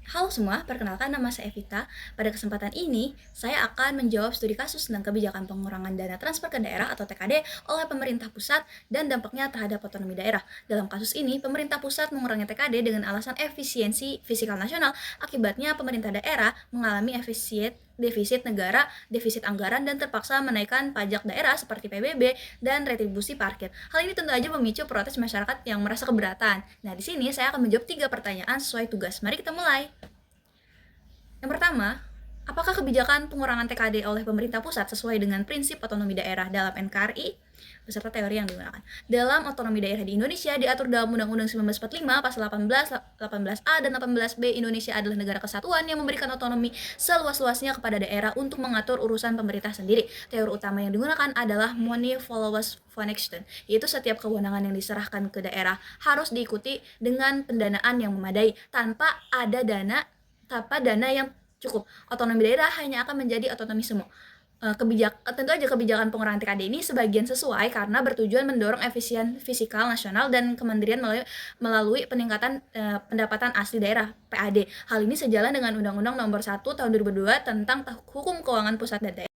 Halo semua, perkenalkan nama saya Evita. Pada kesempatan ini, saya akan menjawab studi kasus tentang kebijakan pengurangan dana transfer ke daerah atau TKD oleh pemerintah pusat dan dampaknya terhadap otonomi daerah. Dalam kasus ini, pemerintah pusat mengurangi TKD dengan alasan efisiensi fiskal nasional. Akibatnya, pemerintah daerah mengalami defisit negara, defisit anggaran, dan terpaksa menaikkan pajak daerah seperti PBB dan retribusi parkir. Hal ini tentu aja memicu protes masyarakat yang merasa keberatan. Nah, di sini saya akan menjawab 3 pertanyaan sesuai tugas. Mari kita mulai. Yang pertama, apakah kebijakan pengurangan TKD oleh pemerintah pusat sesuai dengan prinsip otonomi daerah dalam NKRI beserta teori yang digunakan? Dalam otonomi daerah di Indonesia diatur dalam Undang-Undang 1945 pasal 18, 18A dan 18B. Indonesia adalah negara kesatuan yang memberikan otonomi seluas-luasnya kepada daerah untuk mengatur urusan pemerintah sendiri. Teori utama yang digunakan adalah money follows function, yaitu setiap kewenangan yang diserahkan ke daerah harus diikuti dengan pendanaan yang memadai. Tanpa dana yang cukup, otonomi daerah hanya akan menjadi otonomi semu. Tentu aja kebijakan pengurangan TKD ini sebagian sesuai karena bertujuan mendorong efisien fiskal nasional dan kementerian melalui peningkatan pendapatan asli daerah (PAD). Hal ini sejalan dengan Undang-Undang Nomor 1 Tahun 2002 tentang Hukum Keuangan Pusat dan Daerah.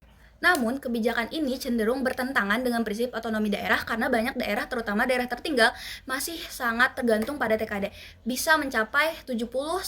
Namun, kebijakan ini cenderung bertentangan dengan prinsip otonomi daerah karena banyak daerah, terutama daerah tertinggal, masih sangat tergantung pada TKD, bisa mencapai 70-80%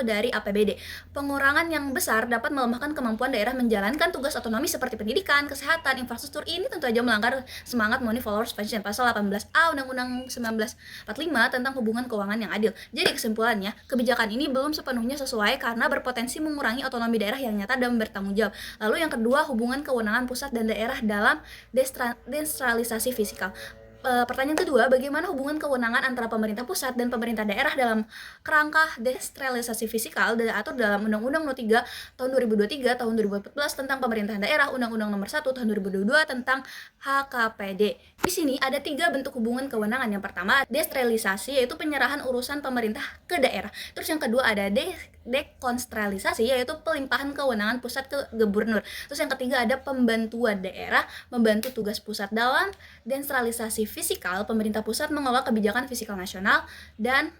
dari APBD. Pengurangan yang besar dapat melemahkan kemampuan daerah menjalankan tugas otonomi seperti pendidikan, kesehatan, infrastruktur. Ini tentu saja melanggar semangat money followers function pasal 18A Undang-Undang 1945 tentang hubungan keuangan yang adil. Jadi kesimpulannya, kebijakan ini belum sepenuhnya sesuai karena berpotensi mengurangi otonomi daerah yang nyata dan bertanggung jawab. Lalu yang kedua, hubungan kewenangan pusat dan daerah dalam desentralisasi fiskal. Pertanyaan kedua, bagaimana hubungan kewenangan antara pemerintah pusat dan pemerintah daerah dalam kerangka desentralisasi fiskal diatur dalam Undang-Undang No. 3 Tahun 2023 Tahun 2014 tentang pemerintahan daerah, Undang-Undang Nomor 1 Tahun 2022 tentang HKPD. Di sini ada 3 bentuk hubungan kewenangan. Yang pertama, desentralisasi, yaitu penyerahan urusan pemerintah ke daerah. Terus yang kedua ada dekonsentralisasi, yaitu pelimpahan kewenangan pusat ke gubernur. Terus yang ketiga ada pembantuan daerah membantu tugas pusat. Dalam desentralisasi fiskal, pemerintah pusat mengelola kebijakan fiskal nasional dan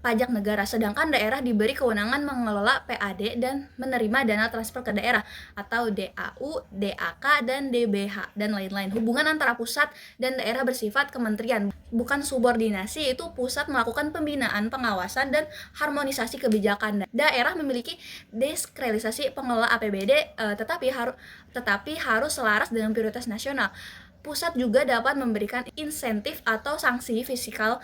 pajak negara, sedangkan daerah diberi kewenangan mengelola PAD dan menerima dana transfer ke daerah atau DAU, DAK, dan DBH, dan lain-lain. Hubungan antara pusat dan daerah bersifat kementerian, bukan subordinasi, yaitu pusat melakukan pembinaan, pengawasan, dan harmonisasi kebijakan. Daerah memiliki desentralisasi pengelola APBD, tetapi harus selaras dengan prioritas nasional. Pusat juga dapat memberikan insentif atau sanksi fiskal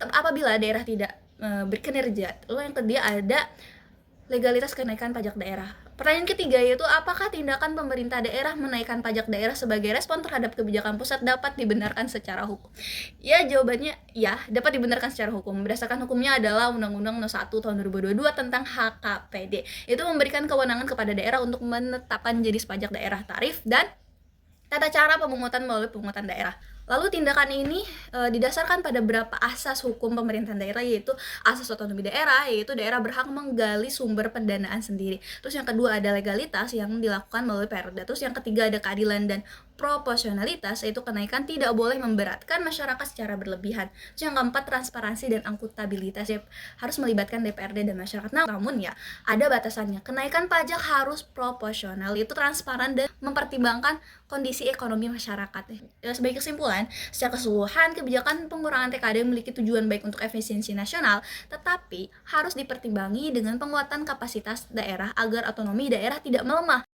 apabila daerah tidak berkinerja. Lalu yang kedua ada legalitas kenaikan pajak daerah. Pertanyaan ketiga yaitu apakah tindakan pemerintah daerah menaikkan pajak daerah sebagai respon terhadap kebijakan pusat dapat dibenarkan secara hukum? Ya, jawabannya ya, dapat dibenarkan secara hukum. Berdasarkan hukumnya adalah Undang-Undang No. 1 Tahun 2022 tentang HKPD. Itu memberikan kewenangan kepada daerah untuk menetapkan jenis pajak daerah, tarif, dan tata cara pemungutan melalui pemungutan daerah. Lalu tindakan ini didasarkan pada beberapa asas hukum pemerintahan daerah, yaitu asas otonomi daerah, yaitu daerah berhak menggali sumber pendanaan sendiri. Terus yang kedua ada legalitas yang dilakukan melalui Perda. Terus yang ketiga ada keadilan dan proporsionalitas, yaitu kenaikan tidak boleh memberatkan masyarakat secara berlebihan. Terus yang keempat transparansi dan akuntabilitas, ya, harus melibatkan DPRD dan masyarakat. Namun ya ada batasannya. Kenaikan pajak harus proporsional, yaitu transparan dan mempertimbangkan kondisi ekonomi masyarakat. Sebagai kesimpulan, secara keseluruhan kebijakan pengurangan TKD memiliki tujuan baik untuk efisiensi nasional, tetapi harus dipertimbangi dengan penguatan kapasitas daerah agar otonomi daerah tidak melemah